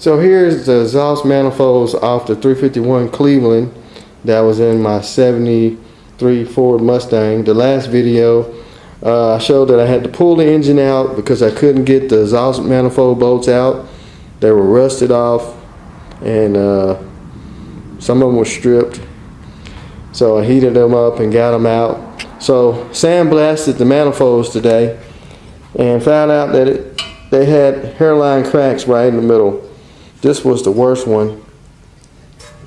So here's the exhaust manifolds off the 351 Cleveland that was in my 73 Ford Mustang. The last video I showed that I had to pull the engine out because I couldn't get the exhaust manifold bolts out. They were rusted off, and some of them were stripped. So I heated them up and got them out. So sandblasted the manifolds today and found out that they had hairline cracks right in the middle. This was the worst one.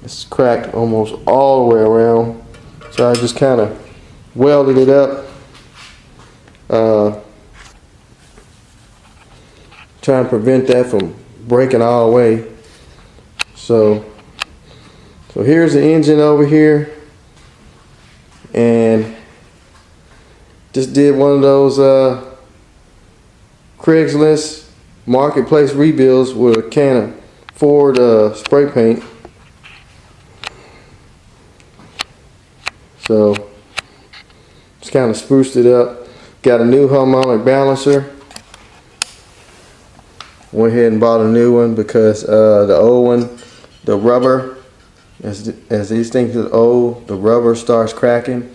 It's cracked almost all the way around. So I just kind of welded it up. Trying to prevent that from breaking all the way. So here's the engine over here. And just did one of those Craigslist marketplace rebuilds with a can of Ford spray paint. So just kind of spruced it up. Got a new harmonic balancer. Went ahead and bought a new one because the old one, the rubber, as these things get old, the rubber starts cracking,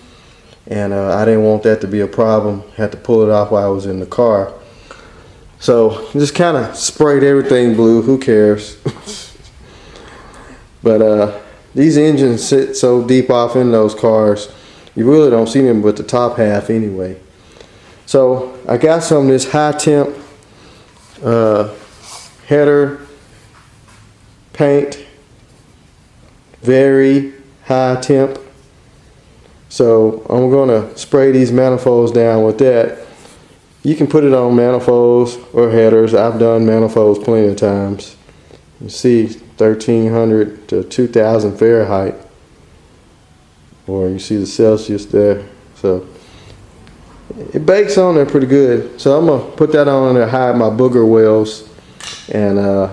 and I didn't want that to be a problem. Had to pull it off while I was in the car. So just kind of sprayed everything blue. Who cares? But these engines sit so deep off in those cars, you really don't see them but the top half anyway. So I got some of this high temp header paint, very high temp. So I'm gonna spray these manifolds down with that. You can put it on manifolds or headers. I've done manifolds plenty of times. You see 1300 to 2000 Fahrenheit, or you see the Celsius there. So it bakes on there pretty good. So I'm gonna put that on there, hide my booger wells, and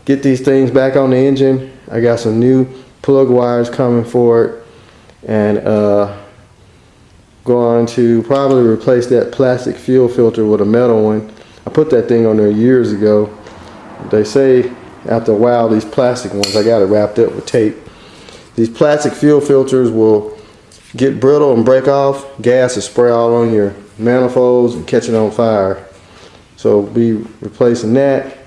get these things back on the engine. I got some new plug wires coming for it, and going to probably replace that plastic fuel filter with a metal one. I put that thing on there years ago. They say after a while these plastic ones, I got it wrapped up with tape. These plastic fuel filters will get brittle and break off. Gas will spray all on your manifolds and catch it on fire. So be replacing that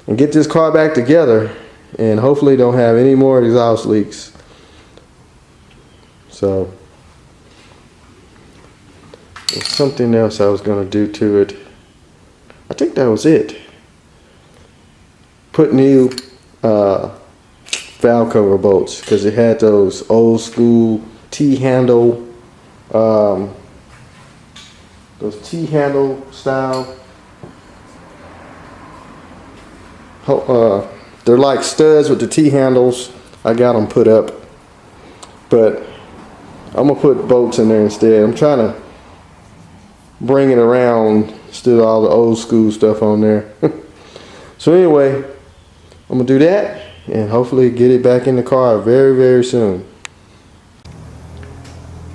and get this car back together, and hopefully don't have any more exhaust leaks. So there's something else I was going to do to it. I think that was it. Put new valve cover bolts, because it had those old school T-handle, those T-handle style. They're like studs with the T-handles. I got them put up, but I'm gonna put bolts in there instead. I'm trying to bring it around instead of all the old school stuff on there. So anyway, I'm gonna do that and hopefully get it back in the car very, very soon.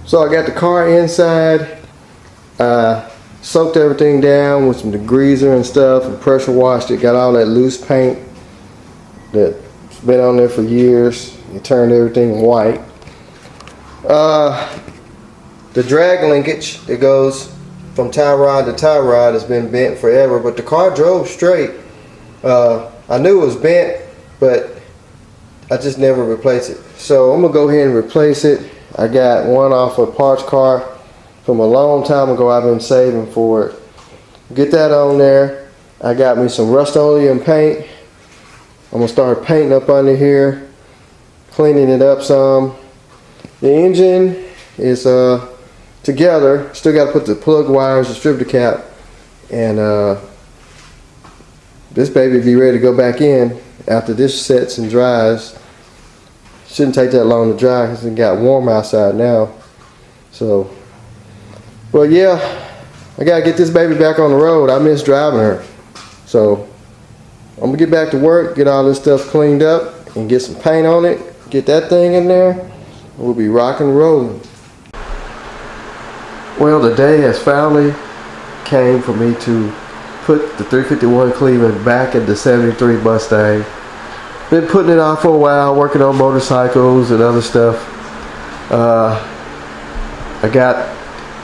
So I got the car inside, soaked everything down with some degreaser and stuff, and pressure washed it. Got all that loose paint that's been on there for years. It turned everything white. The drag linkage that goes from tie rod to tie rod has been bent forever, but the car drove straight. I knew it was bent, but I just never replaced it. So I'm gonna go ahead and replace it. I got one off a parts car from a long time ago. I've been saving for it. Get that on there. I got me some Rust-Oleum paint. I'm gonna start painting up under here, cleaning it up some. The engine is together. Still got to put the plug wires, distributor cap, and this baby be ready to go back in after this sets and dries. Shouldn't take that long to dry because it got warm outside now. So, well, yeah, I gotta get this baby back on the road. I miss driving her. So I'm gonna get back to work, get all this stuff cleaned up, and get some paint on it. Get that thing in there. We'll be rocking and rolling. Well, the day has finally came for me to put the 351 Cleveland back in the 73 Mustang. Been putting it off for a while, working on motorcycles and other stuff. I got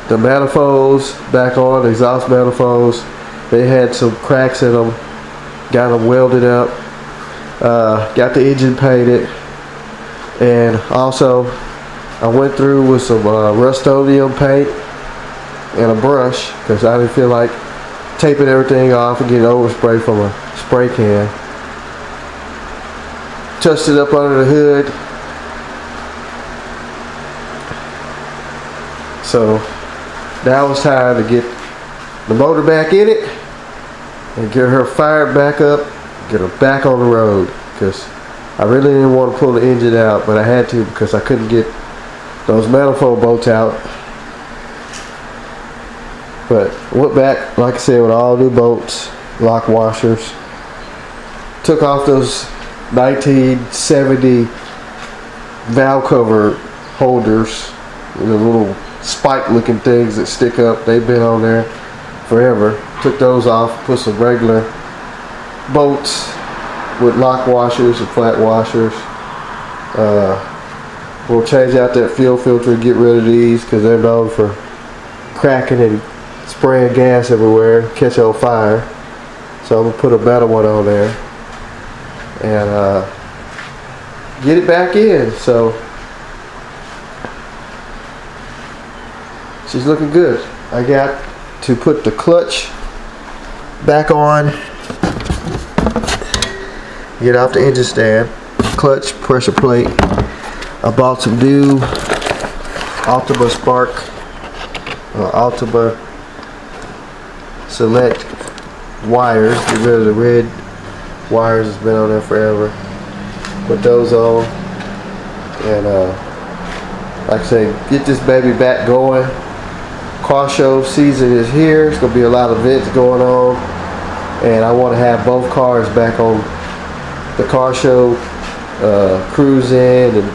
the manifolds back on, exhaust manifolds. They had some cracks in them. Got them welded up. Got the engine painted. And also, I went through with some Rust-Oleum paint and a brush because I didn't feel like taping everything off and getting overspray from a spray can. Touched it up under the hood. So now it's time to get the motor back in it and get her fired back up, get her back on the road, because I really didn't want to pull the engine out, but I had to because I couldn't get those manifold bolts out. But went back, like I said, with all new bolts, lock washers. Took off those 1970 valve cover holders, the little spike looking things that stick up. They've been on there forever. Took those off, put some regular bolts with lock washers and flat washers. We'll change out that fuel filter and get rid of these because they're known for cracking and spraying gas everywhere, catch on fire. So I'm gonna put a better one on there and get it back in. So she's looking good. I got to put the clutch back on, get off the engine stand, clutch, pressure plate. I bought some new Ultima Spark, Ultima Select wires. Get rid of the red wires that's been on there forever. Put those on and like I say, get this baby back going. Car show season is here. It's gonna be a lot of events going on, and I want to have both cars back on the car show, cruising and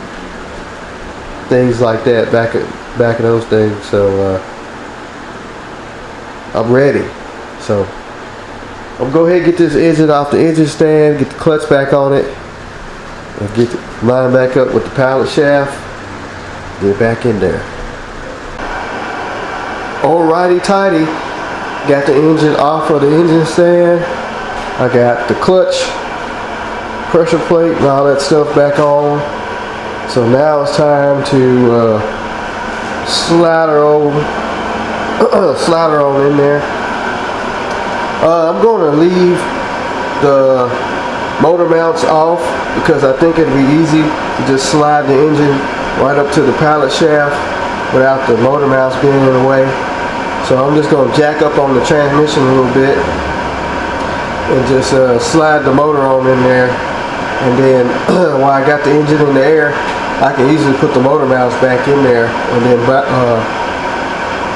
things like that. Back at those things. So I'm ready. So I'm gonna go ahead and get this engine off the engine stand, get the clutch back on it, and get it lined back up with the pilot shaft. Get it back in there. Alrighty tighty, got the engine off of the engine stand. I got the clutch, pressure plate, and all that stuff back on. So now it's time to slide her on in there. I'm going to leave the motor mounts off because I think it'd be easy to just slide the engine right up to the pilot shaft without the motor mounts being in the way. So I'm just going to jack up on the transmission a little bit and just slide the motor on in there, and then while I got the engine in the air, I can easily put the motor mounts back in there and then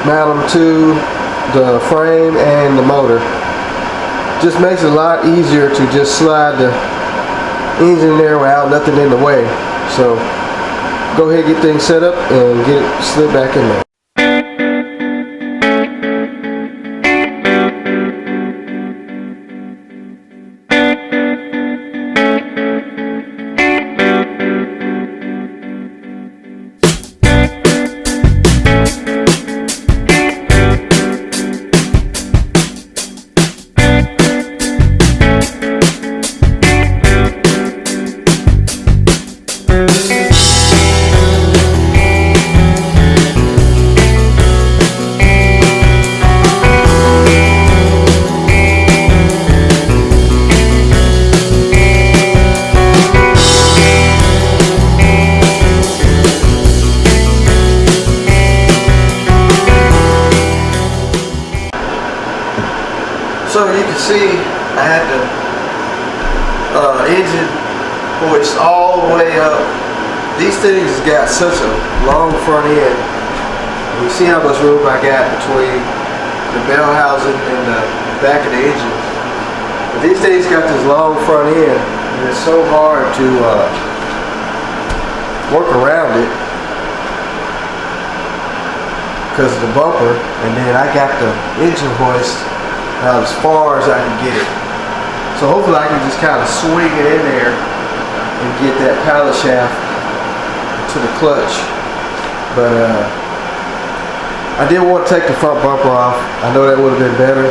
mount them to the frame and the motor. Just makes it a lot easier to just slide the engine in there without nothing in the way. So go ahead and get things set up and get it slid back in there. So you can see I had the engine hoist all the way up. These things got such a long front end. You see how much room I got between the bell housing and the back of the engine. But these things got this long front end, and it's so hard to work around it because of the bumper. And then I got the engine hoist about as far as I can get it. So hopefully I can just kind of swing it in there and get that paddle shaft to the clutch. But I did want to take the front bumper off. I know that would have been better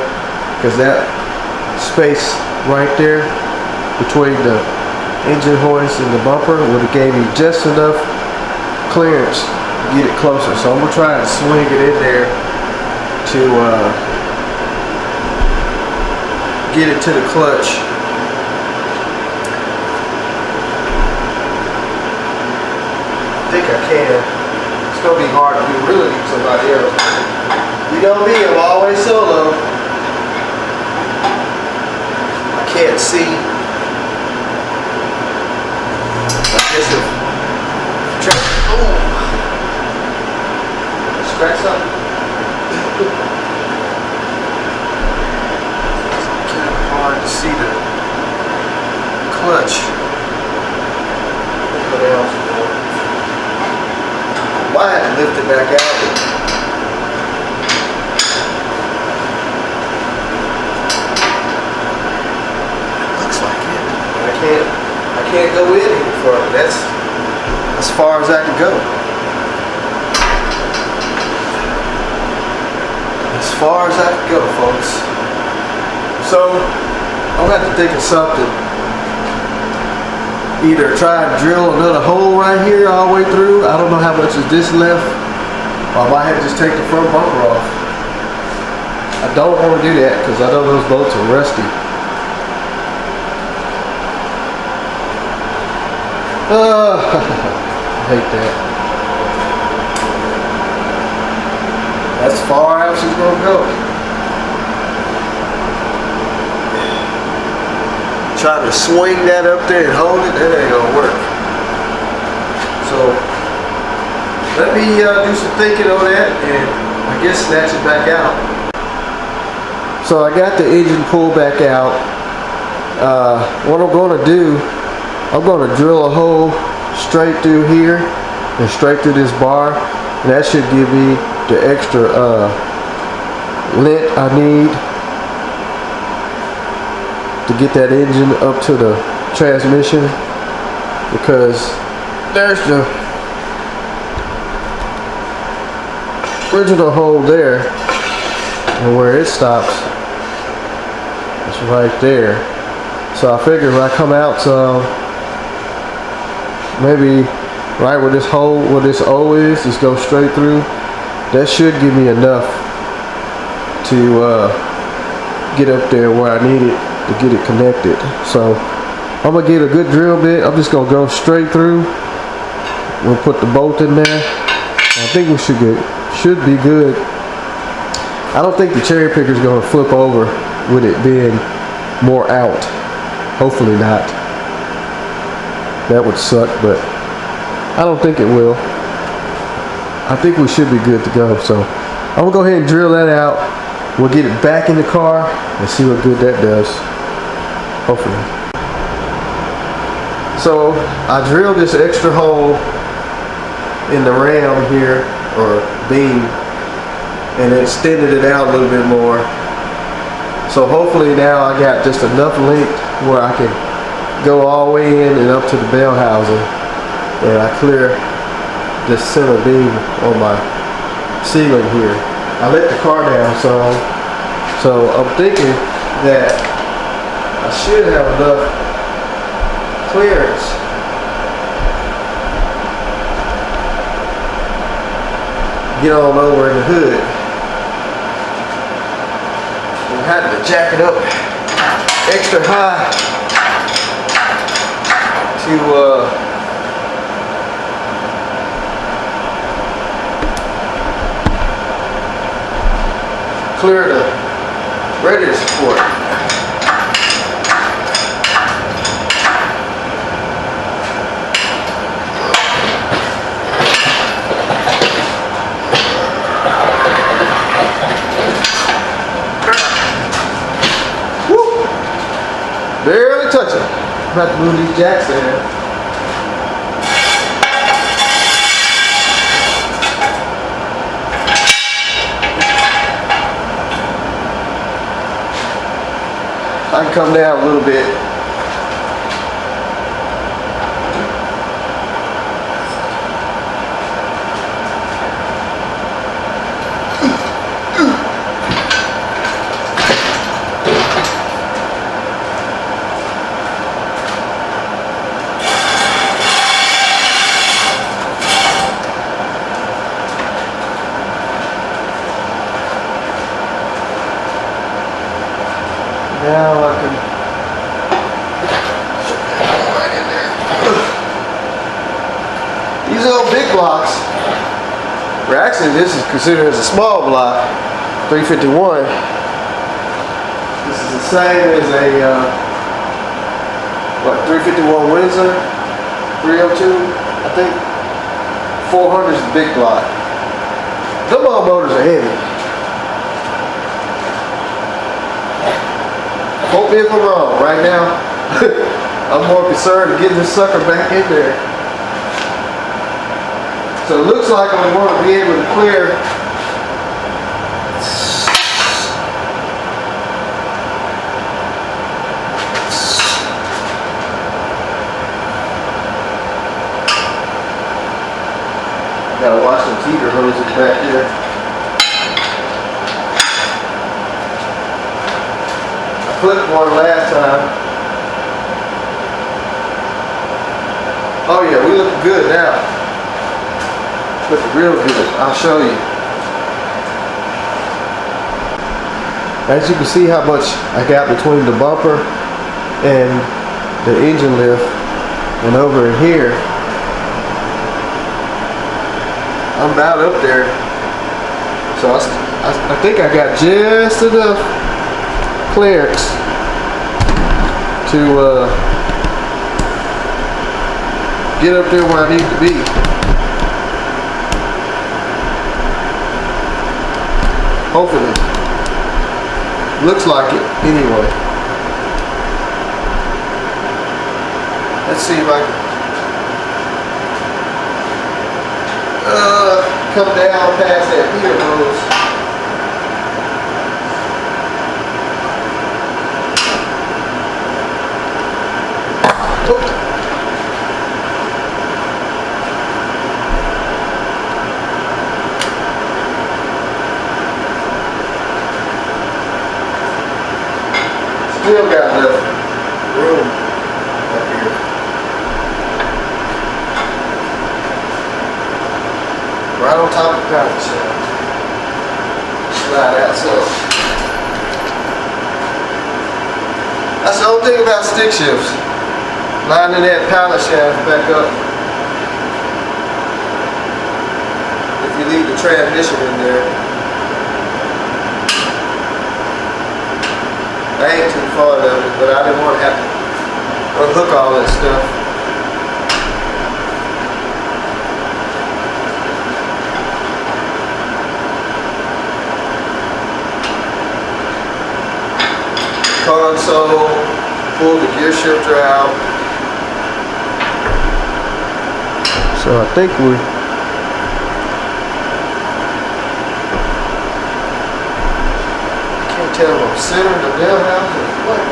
because that space right there between the engine hoist and the bumper would have gave me just enough clearance to get it closer. So I'm going to try and swing it in there to get it to the clutch. I think I can. It's gonna be hard to do. Really need somebody else. You know me, I'm always solo. I can't see. I guess if try. Oh, scratch something. It's kind of hard to see the clutch. What else? I had to lift it back out. Looks like it. I can't go in any further. That's as far as I can go. As far as I can go, folks. So I'm gonna have to think of something. Either try and drill another hole right here all the way through. I don't know how much is this left. Or I might have to just take the front bumper off. I don't want to do that because I know those bolts are rusty. I hate that. That's far out she's gonna go. Trying to swing that up there and hold it, that ain't gonna work. So let me do some thinking on that and I guess snatch it back out. So I got the engine pulled back out. What I'm gonna do, I'm gonna drill a hole straight through here and straight through this bar, and that should give me the extra length I need to get that engine up to the transmission, because there's the original hole there, and where it stops is right there. So I figure if I come out some, maybe right where this hole, where this O is, just go straight through. That should give me enough to get up there where I need it to get it connected. So I'm gonna get a good drill bit. I'm just gonna go straight through. We'll put the bolt in there. I think we should be good. I don't think the cherry picker is gonna flip over with it being more out. Hopefully not. That would suck, but I don't think it will. I think we should be good to go. So I'm gonna go ahead and drill that out. We'll get it back in the car and see what good that does. Hopefully. So I drilled this extra hole in the ram here, or beam, and extended it out a little bit more. So hopefully now I got just enough length where I can go all the way in and up to the bell housing, and I clear this center beam on my ceiling here. I let the car down some, so I'm thinking that I should have enough clearance get on over in the hood. We had to jack it up extra high to clear the radiator support. Woo! Barely touching. I'm about to move these jacks in. I can come down a little bit. Now I can right in there. These are all big blocks. Well, actually, this is considered as a small block, 351. This is the same as a 351 Windsor, 302, I think. 400 is the big block. Them all motors are heavy. Quote me if I'm wrong. Right now, I'm more concerned with getting this sucker back in there. So it looks like I'm going to be able to clear gotta watch some heater hoses back here. Clipped one last time. Oh yeah, we look good now. Looking real good. I'll show you. As you can see how much I got between the bumper and the engine lift, and over in here, I'm about up there. So I think I got just enough clearance to get up there where I need to be. Hopefully. Looks like it anyway. Let's see if I can come down past that heater hose. Still got enough room up here. Right on top of the pallet shaft. Slide out so. That's the only thing about stick shifts. Lining that pallet shaft back up. If you leave the transmission in there. I ain't too fond of it, but I didn't want to have to unhook all that stuff. Console, pull the gear shifter out. So I think tell if I'm centering the bell house or what.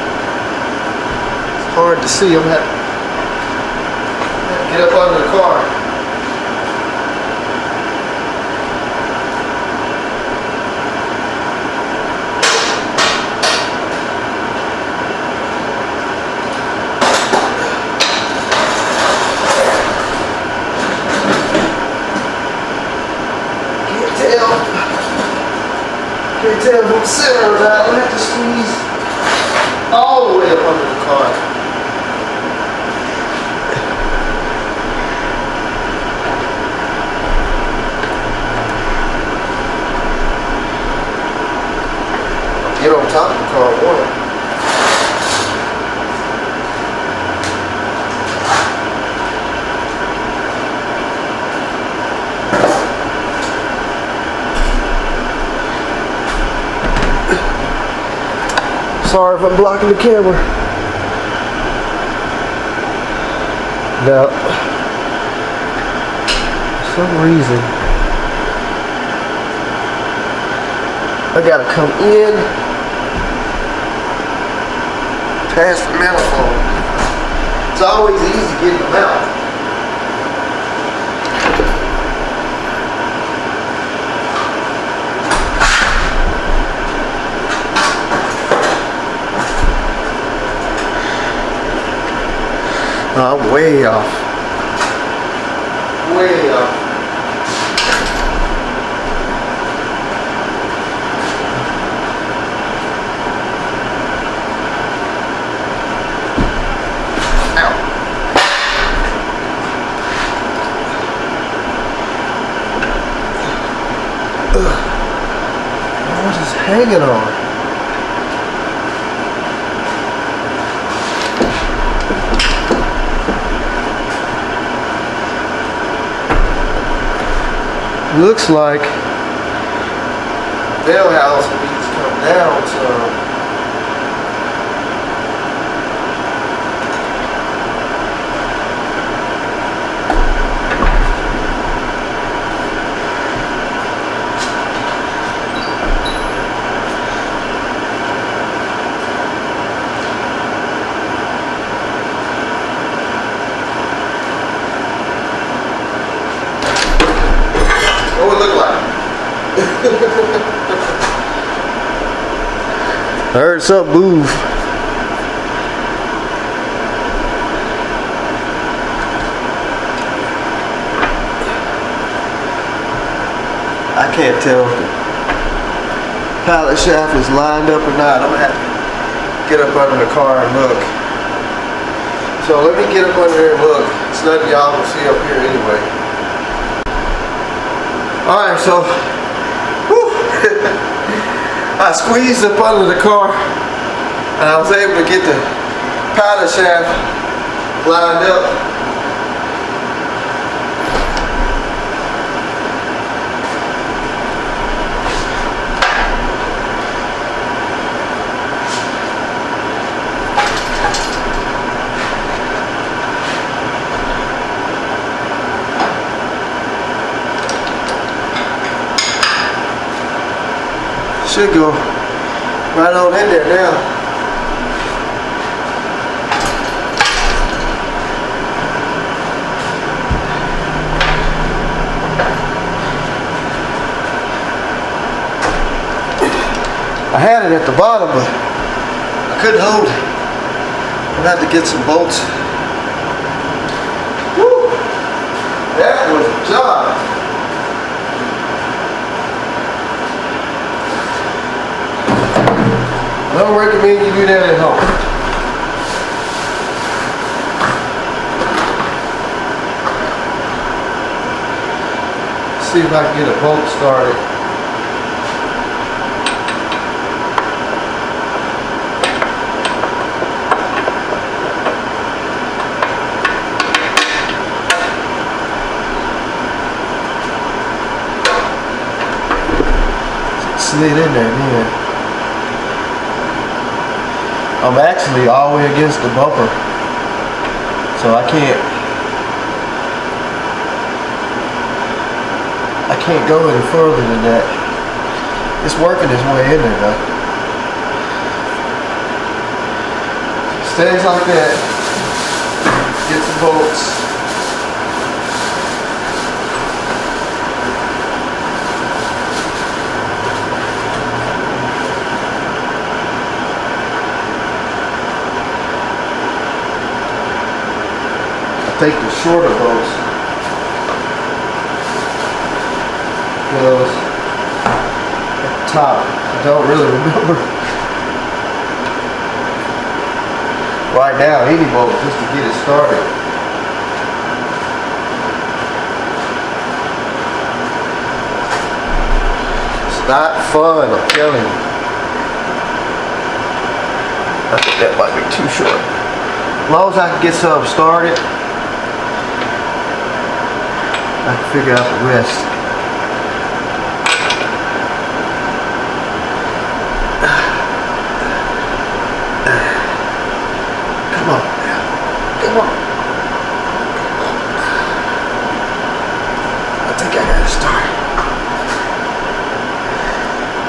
It's hard to see. I'm gonna have to get up under the car. Can't tell if I'm centering or not. I'm gonna have to squeeze all the way up under the car. Get on top of the car one. Sorry if I'm blocking the camera. No. For some reason, I gotta come in past the manifold. It's always easy getting them out. I'm way off. Way off. I was just hanging on. Looks like bell housing needs to come down some. What would it look like? I heard something move. I can't tell if the pallet shaft is lined up or not. I'm gonna have to get up under the car and look. So let me get up under there and look. It's nothing y'all can see up here anyway. Alright, so whew, I squeezed up under the car and I was able to get the pallet shaft lined up. Should go right on in there now. I had it at the bottom, but I couldn't hold it. I had to get some bolts. Woo! That was a job. I don't recommend you do that at home. See if I can get a bolt started. Slid in there, yeah. I'm actually all the way against the bumper, so I can't go any further than that. It's working its way in there though. Stays like that. Get some bolts. Take the shorter bolts because at the top I don't really remember right now any bolt just to get it started. It's not fun, I'm telling you. I think that might be too short. As long as I can get something started, I can figure out the rest. Come on now. Come on. I think I got to start.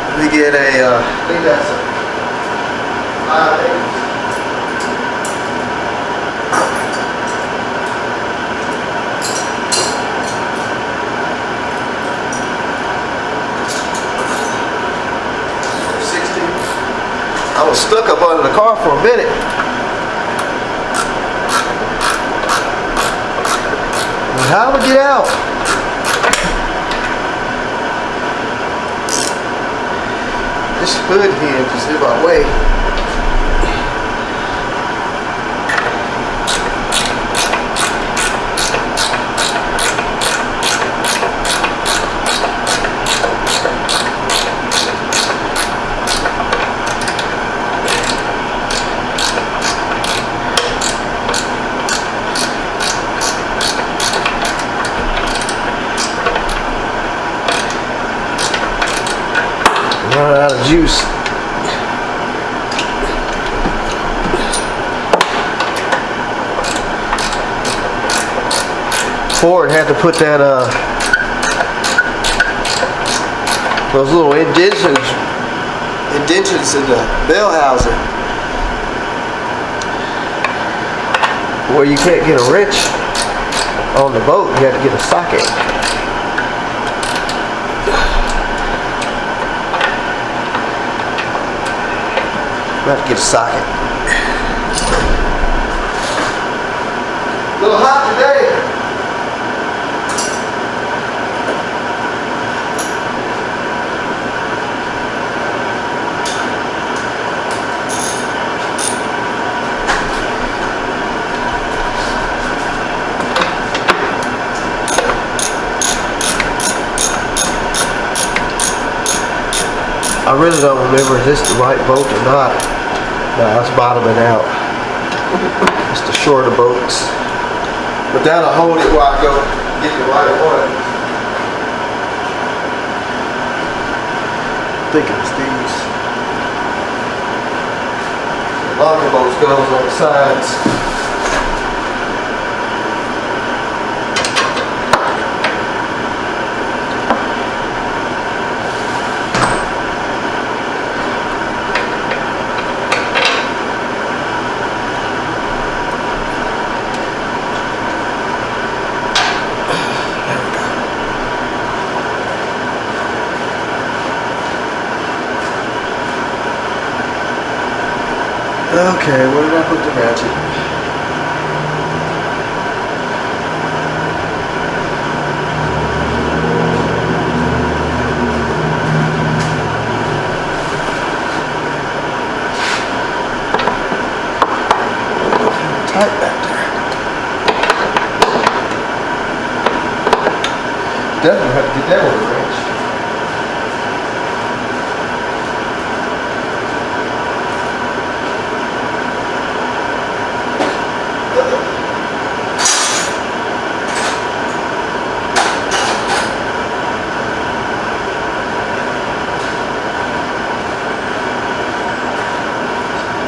Let me get a, I think that's a 5/8. up under the car for a minute. How to get out? This hood hinge is in my way. Run out of juice. Ford had to put that those little indentions in the bell housing where you can't get a wrench on the boat. You have to get a socket. I have to get a socket. A little hot today. I really don't remember if this is the right boat or not. No, it's bottoming out. It's the shorter boats. But that'll hold it while I go get the right one. I think it's these. The longer boats goes on the sides. Okay, where did I put the ratchet? Tight back there. Definitely have to get that with a wrench.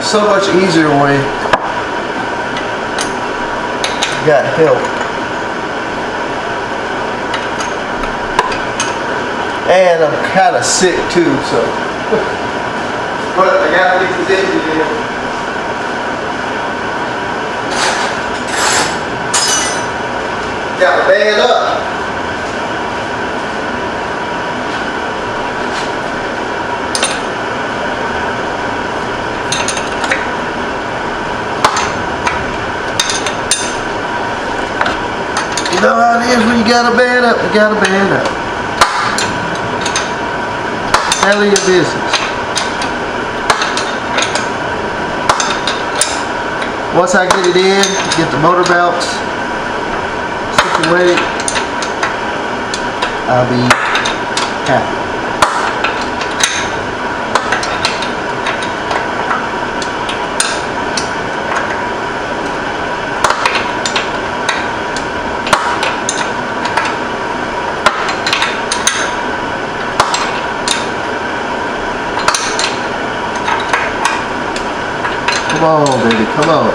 So much easier when you got help. And I'm kind of sick too, so. But I gotta get this engine in. Gotta band up. You know how it is when you gotta band up, you gotta band up. Handle your business. Once I get it in, get the motor belts situated, I'll be happy. Come on, baby, come on.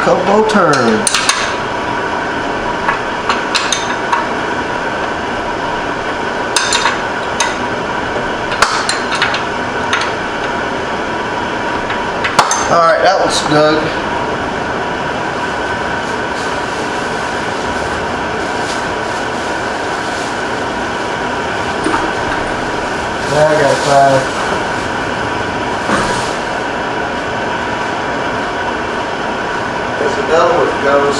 Couple turns. Alright, that one's snug. Now I gotta find. There's another one that goes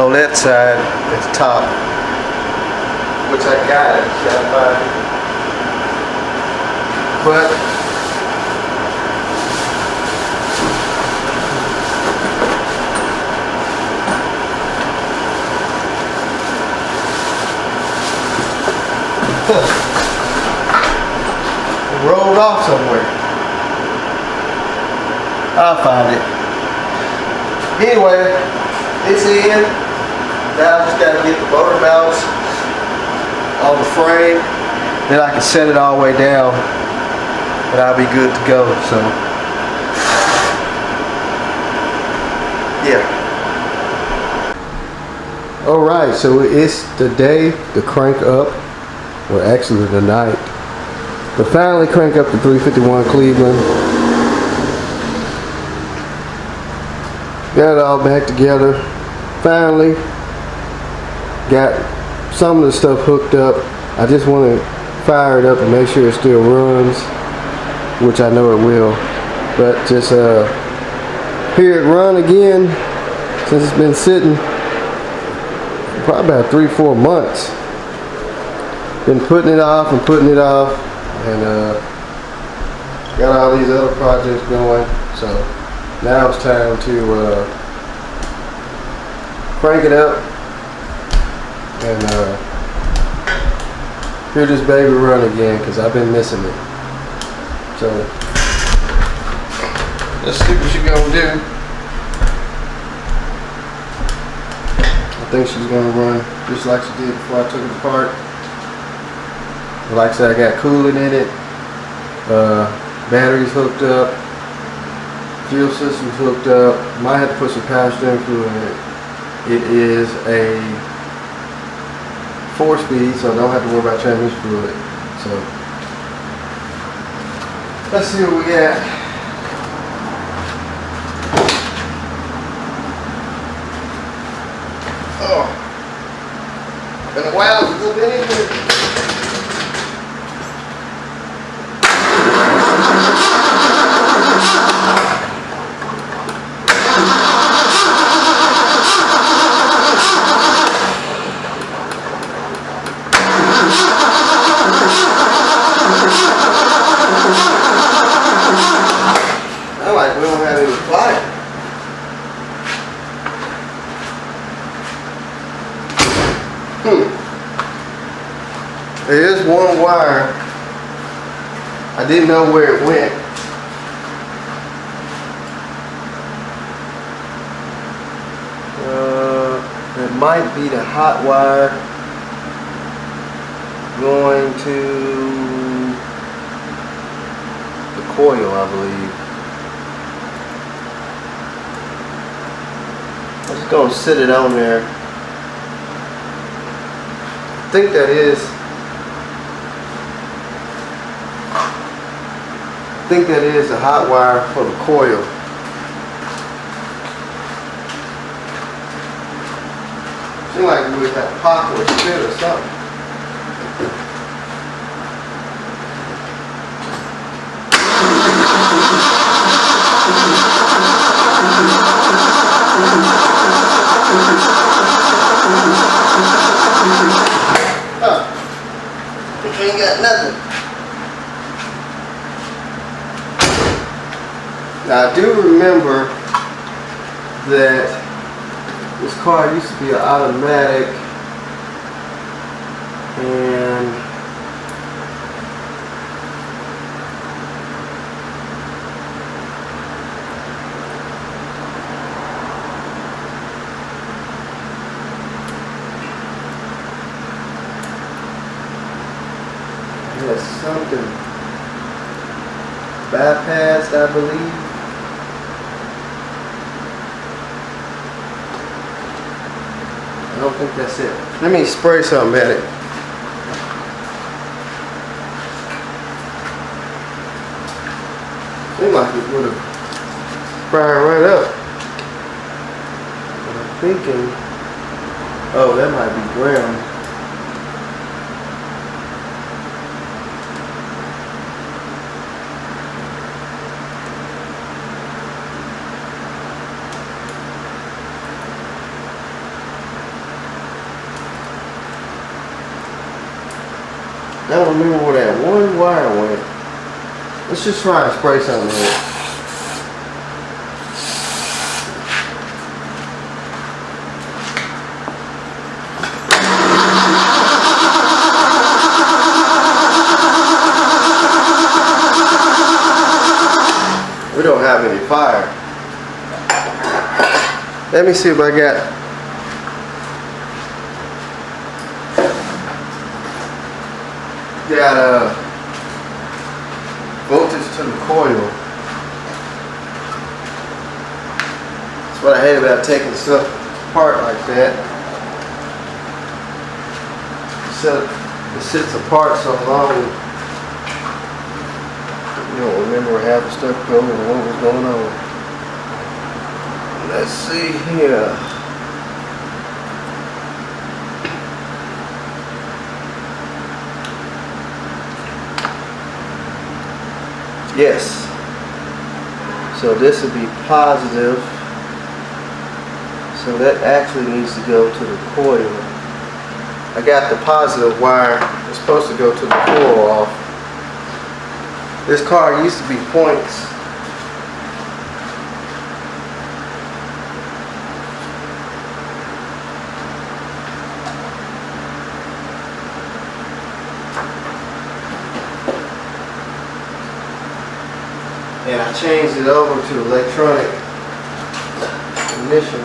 on that side at the top, which I got it. Gotta find it. But it rolled off somewhere. I'll find it. Anyway, it's in. Now I just gotta get the motor mounts on the frame. Then I can set it all the way down and I'll be good to go. So yeah. Alright, so it's the day to crank up, or actually the night, to finally crank up the 351 Cleveland. Got it all back together. Finally got some of the stuff hooked up. I just want to fire it up and make sure it still runs, which I know it will. But just hear it run again since it's been sitting probably about 3-4 months. Been putting it off and putting it off, and got all these other projects going. So now it's time to crank it up and hear this baby run again, because I've been missing it. So let's see what she's gonna do. I think she's gonna run just like she did before I took it apart. Like I said, I got coolant in it, batteries hooked up, fuel system's hooked up. Might have to put some power steering fluid in it. It is a 4-speed, so I don't have to worry about transmission fluid. So let's see what we got. Oh, been a while since I've been in here. We don't have any fire. There is one wire. I didn't know where it went. It might be the hot wire going to the coil, I believe. I'm just gonna sit it on there. I think that is the hot wire for the coil. Seems like we would have pop or spit or something. Ain't got nothing. Now I do remember that this car used to be an automatic, and there's something bypassed, I believe. I don't think that's it. Let me spray something at it. Seems like it would have fired right up. But I'm thinking, oh, that might be ground. I don't remember where that one wire went. Let's just try and spray something here. We don't have any fire. Let me see if I got voltage to the coil. That's what I hate about taking stuff apart like that. It sits apart so long, you don't remember where half the stuff goes and what was going on. Let's see here. Yes. So this would be positive. So that actually needs to go to the coil. I got the positive wire. It's supposed to go to the coil off. This car used to be points. And I changed it over to electronic ignition.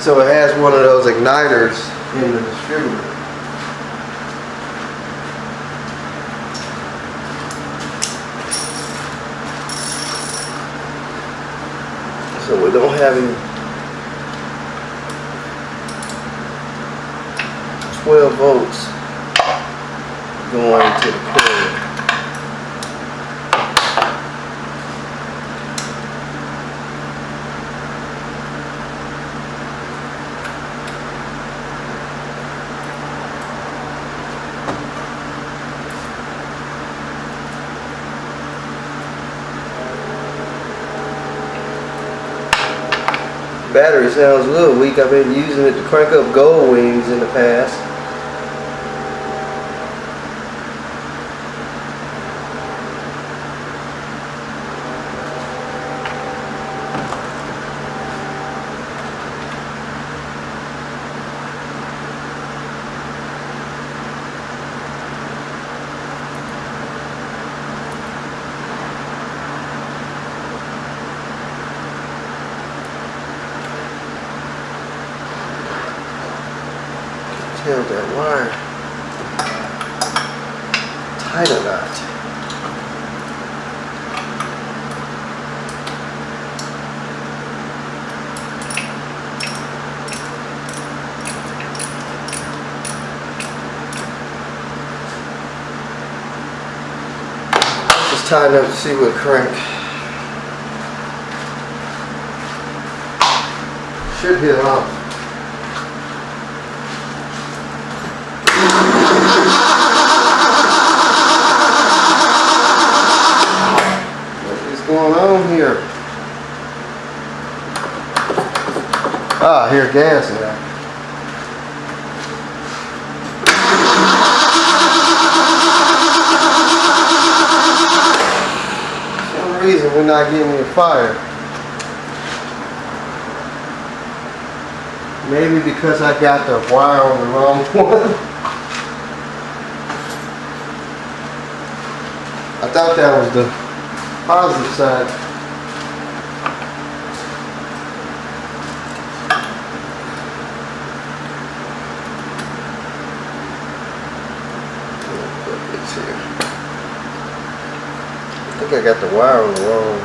So it has one of those igniters in the distributor. So we don't have any 12 volts going to the coil. Battery sounds a little weak. I've been using it to crank up gold wings in the past. Tell that wire tight or not. Just tight enough to see what crank. Should hit off. Going on here? Ah, here gas now. For some reason we're not getting any fire. Maybe because I got the wire on the wrong one. I thought that was the positive side. I think I got the wire on the wrong.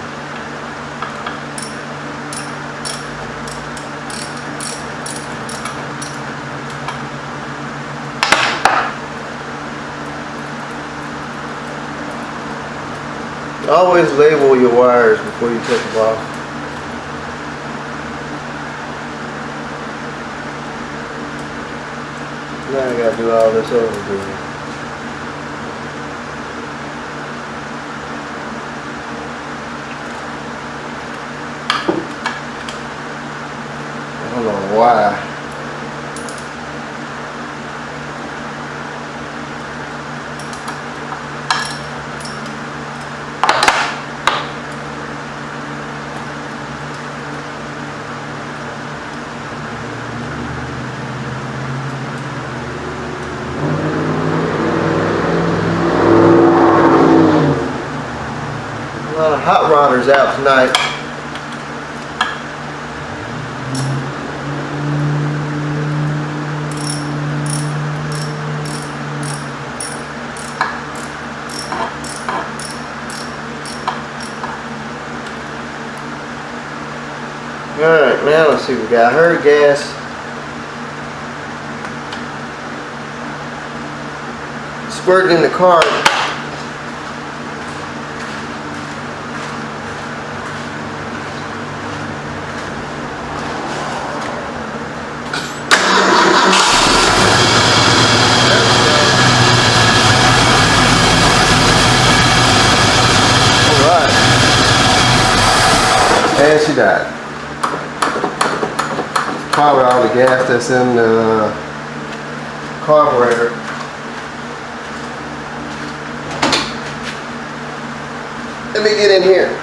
Always label your wires before you take them off. Now I gotta do all this over again. I don't know why. A lot of hot rodders out tonight. Alright, now let's see what we got. I heard gas. Squirting in the car. Alright. And she died. Probably all the gas that's in the carburetor. Let me get in here.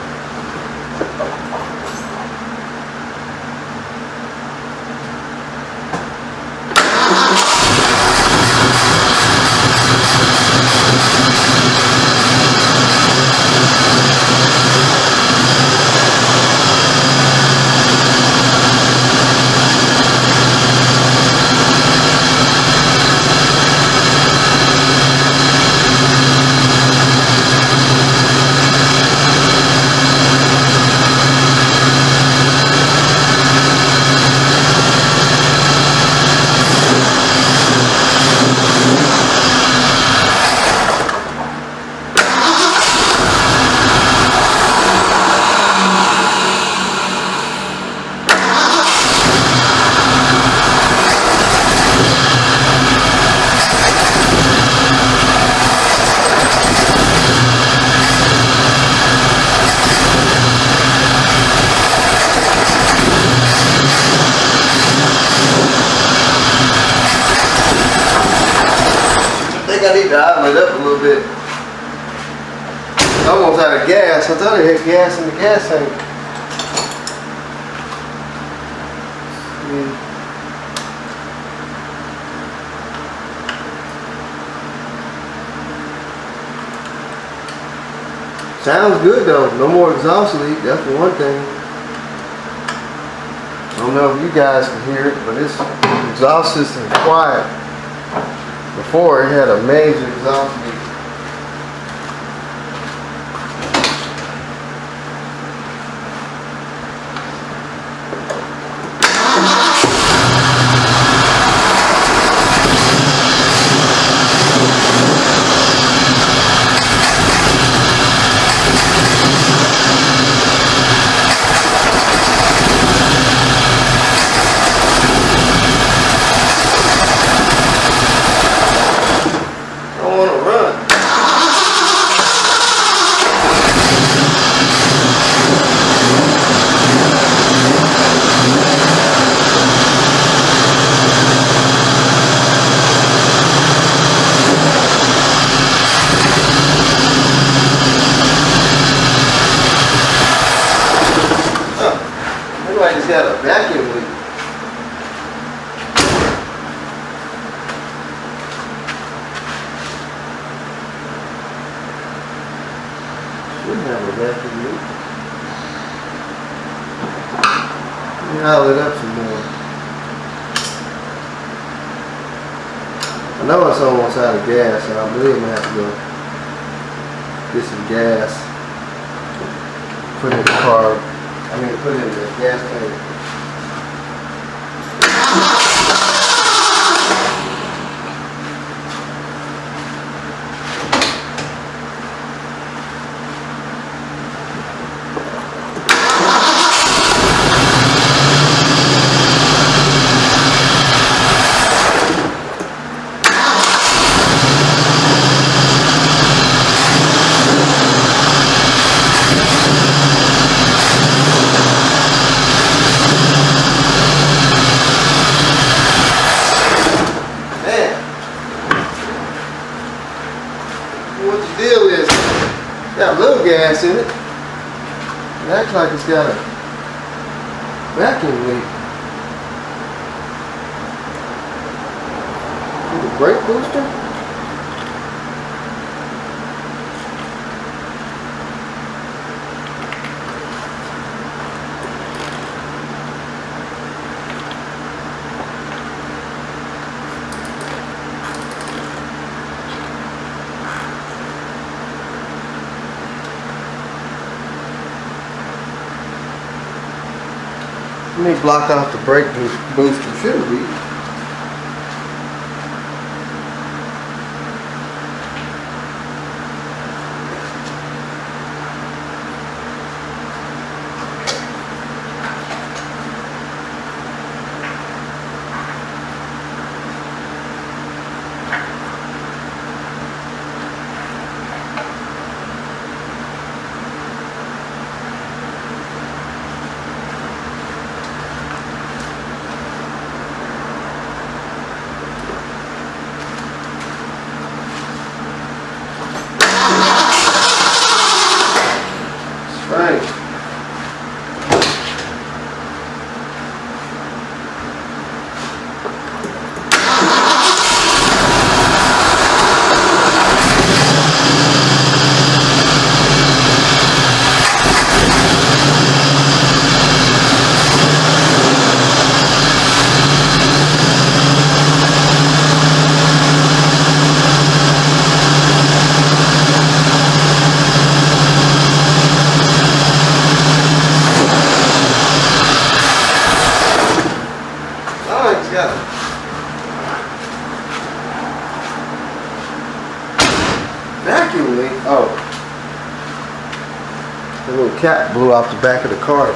I need to idle it up a little bit. Almost out of gas. I thought it had gas in the gas tank. Sounds good though. No more exhaust leak. That's the one thing. I don't know if you guys can hear it, but this exhaust system is quiet. Before it had a major exhaust leak. I just got a vacuum leak. Should have a vacuum leak. Let me idle it up some more. I know it's almost out of gas, and I believe I'm gonna have to go get some gas. Put it in the car. I mean, put it in the gas tank. Got a little gas in it. It acts like it's got a vacuum leak. Is it a brake booster? Let me block off the brake booster. Should be. Right. Vacuum leak? Oh. The little cap blew off the back of the car.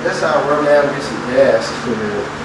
Guess I'll run down and get some gas and put it in.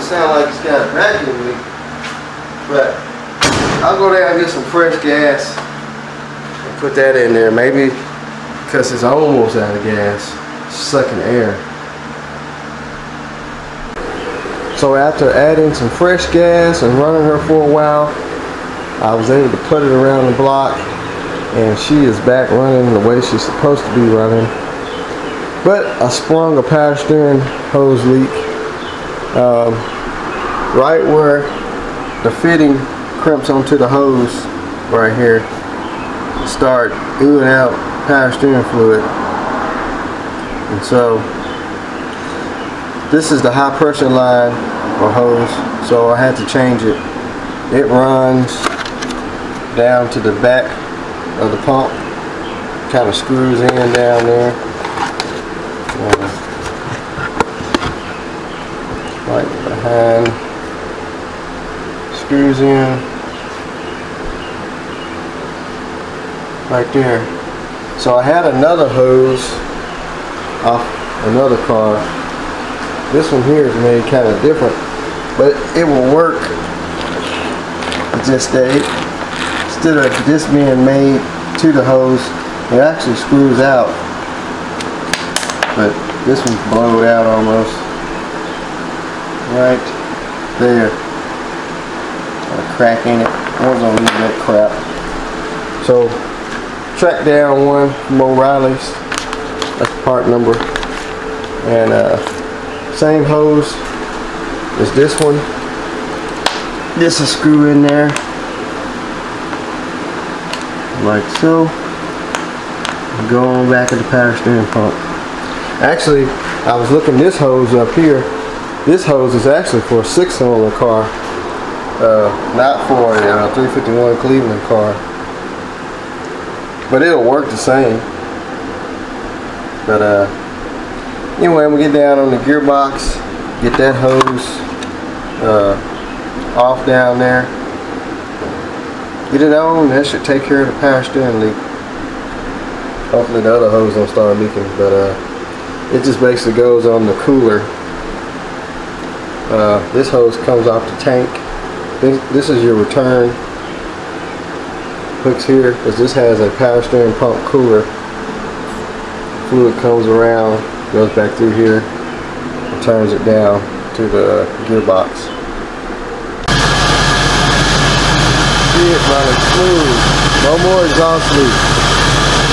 Sound like it's got a vacuum leak, but I'll go down and get some fresh gas and put that in there. Maybe because it's almost out of gas, sucking air. So after adding some fresh gas and running her for a while, I was able to put it around the block, and she is back running the way she's supposed to be running. But I sprung a power steering hose leak. Right where the fitting crimps onto the hose right here, start oohing out power steering fluid. And so this is the high pressure line or hose, so I had to change it. It runs down to the back of the pump, kind of screws in down there, right behind. Screws in right there. So I had another hose off another car. This one here is made kind of different, but it will work. Just that instead of this being made to the hose, it actually screws out. But this one's blowed out almost. Right there. Got a crack in it. I wasn't gonna leave that crap. So track down one from O'Reilly's. That's the part number. And same hose as this one. This is screw in there. Like so. Go on back of the power steering pump. Actually, I was looking this hose up here. This hose is actually for a 6-cylinder car. Not for a 351 Cleveland car. But it'll work the same. But anyway, I'm gonna get down on the gearbox, get that hose off down there, get it on. That should take care of the power steering leak. Hopefully the other hose don't start leaking, but it just basically goes on the cooler. This hose comes off the tank. This is your return. Hooks here because this has a power steering pump cooler. Fluid comes around, goes back through here, and turns it down to the gearbox. See it running smooth. No more exhaust leak.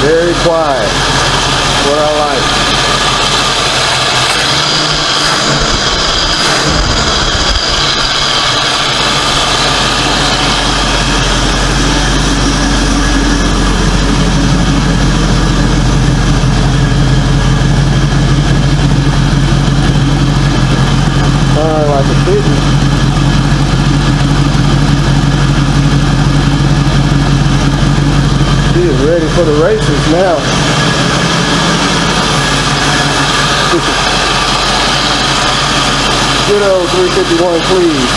Very quiet. What I like. Like a kitten. She is ready for the races now. Good old 351 Cleve.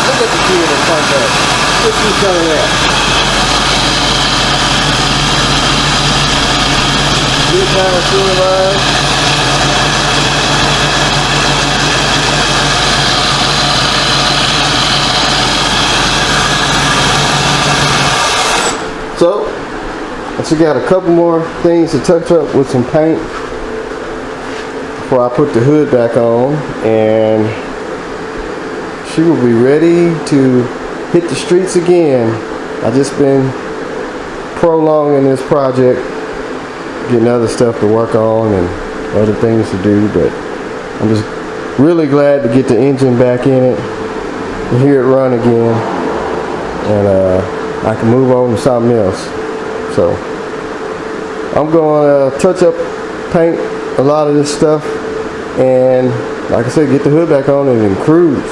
Look at the key in the front there. Look who's coming out. Good kind of sewer line. So, I still got a couple more things to touch up with some paint before I put the hood back on, and she will be ready to hit the streets again. I've just been prolonging this project, getting other stuff to work on and other things to do, but I'm just really glad to get the engine back in it and hear it run again, and I can move on to something else. So I'm going to touch up, paint a lot of this stuff, and like I said, get the hood back on and then cruise.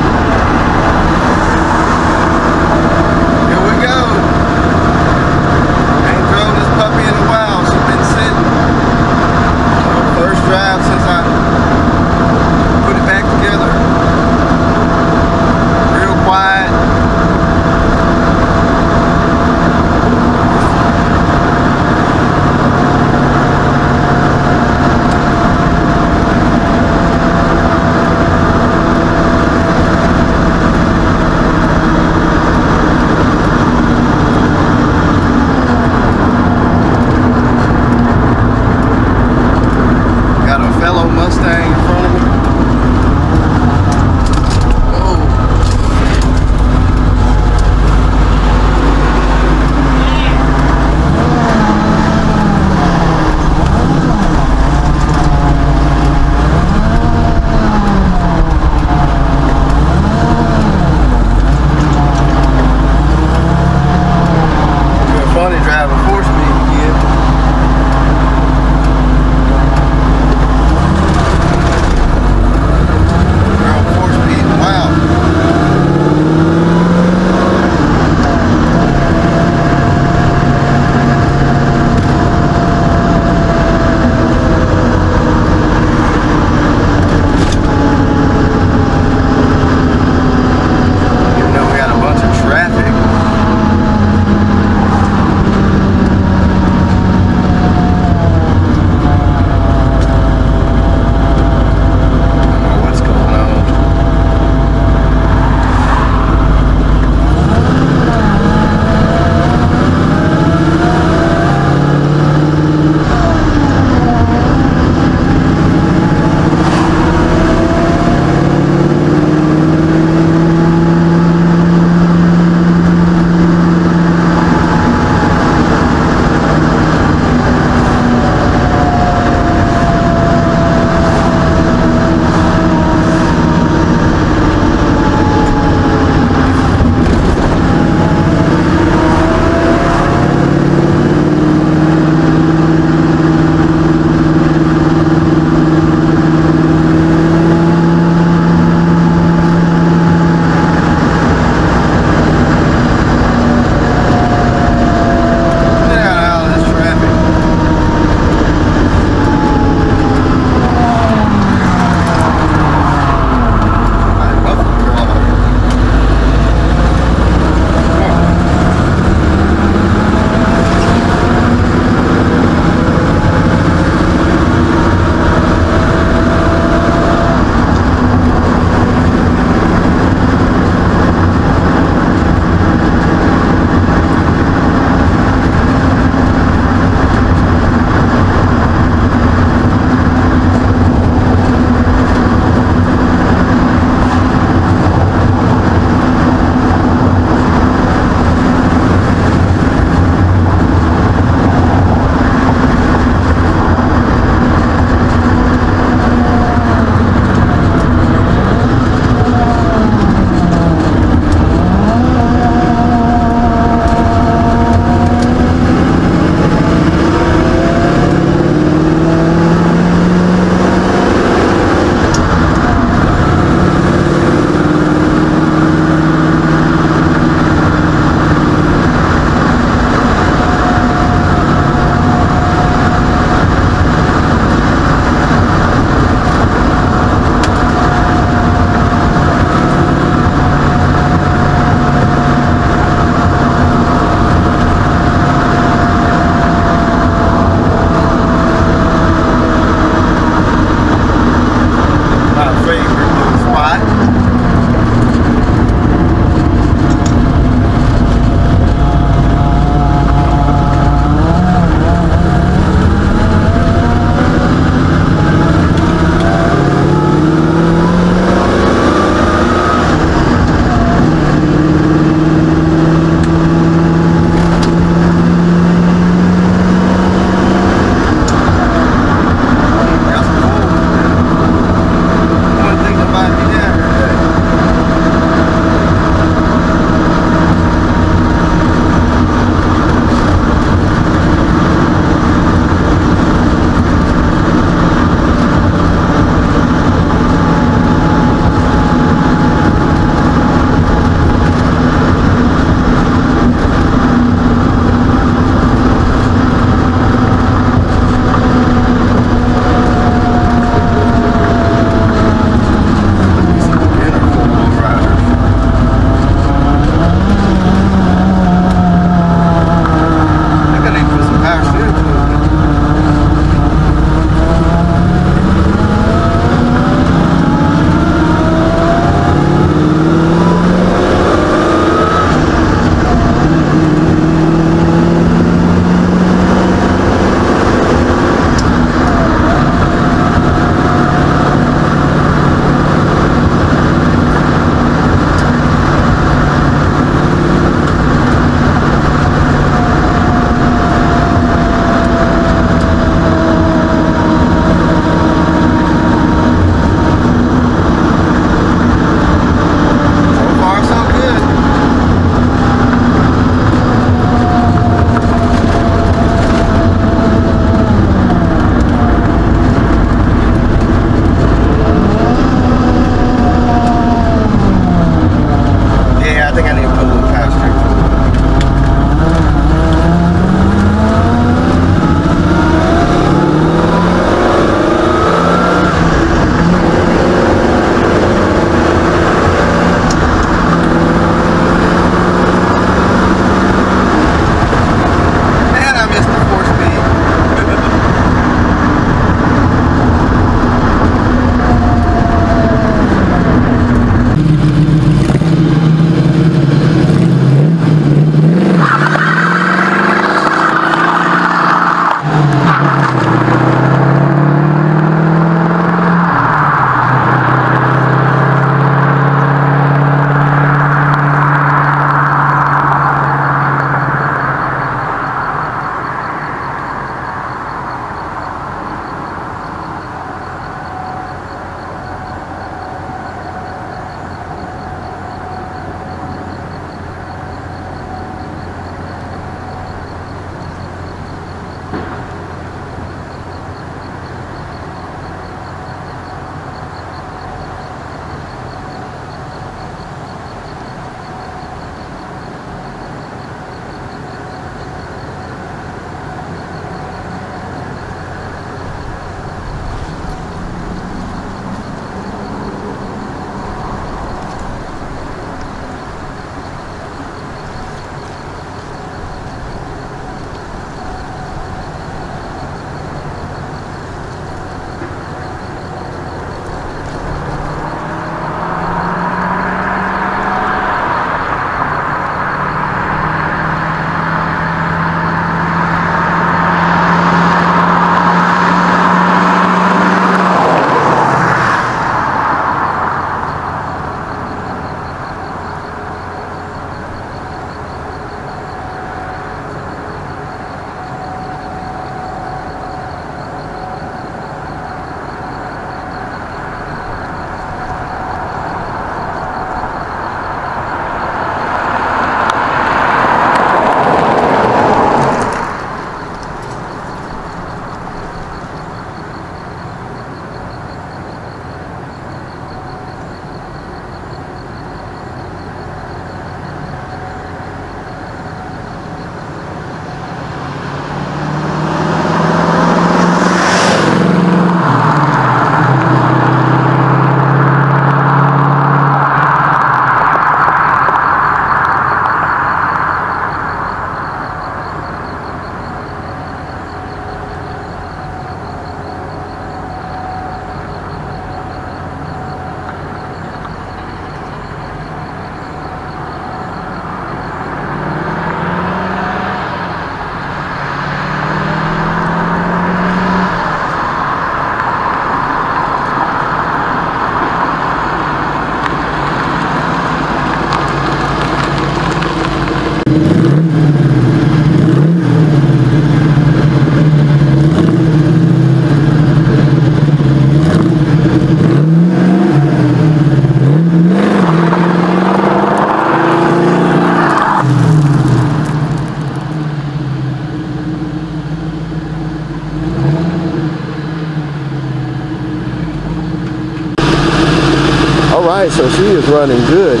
she is running good.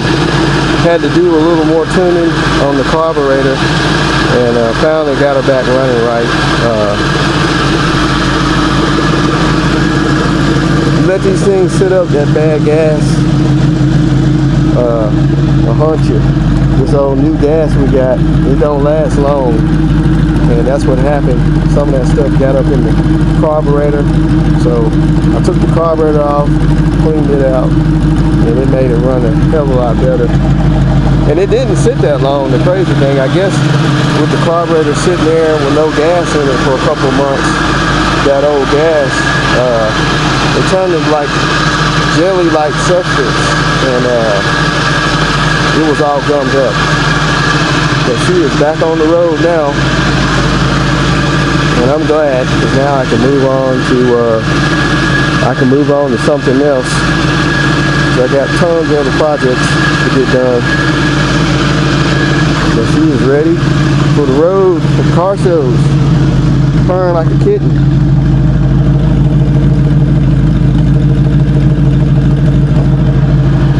Had to do a little more tuning on the carburetor, and finally got her back running right. Let these things sit up, that bad gas will haunt you. This old new gas we got, it don't last long, and that's what happened. Some of that stuff got up in the carburetor, so I took the carburetor off, cleaned it out, and it made it run a hell of a lot better. And it didn't sit that long. The crazy thing, I guess, with the carburetor sitting there with no gas in it for a couple months, that old gas, it turned into like jelly-like substance, and it was all gummed up. But she is back on the road now, and I'm glad, because now I can move on to something else. So I got tons of other projects to get done. So she is ready for the road, for car shows, purring like a kitten.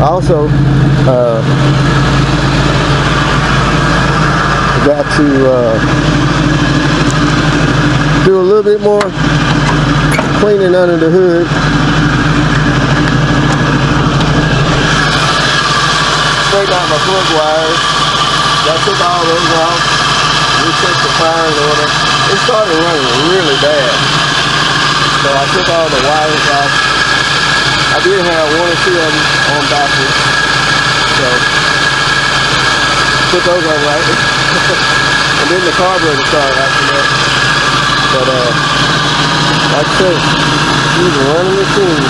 Also, got to do a little bit more cleaning under the hood. Straighten out my plug wires. I took all those off. Reset the firing order. It started running really bad, so I took all the wires off. I did have one or two of them on backwards, so put those on right. And then the carburetor started acting up. But like I said, she's a running machine.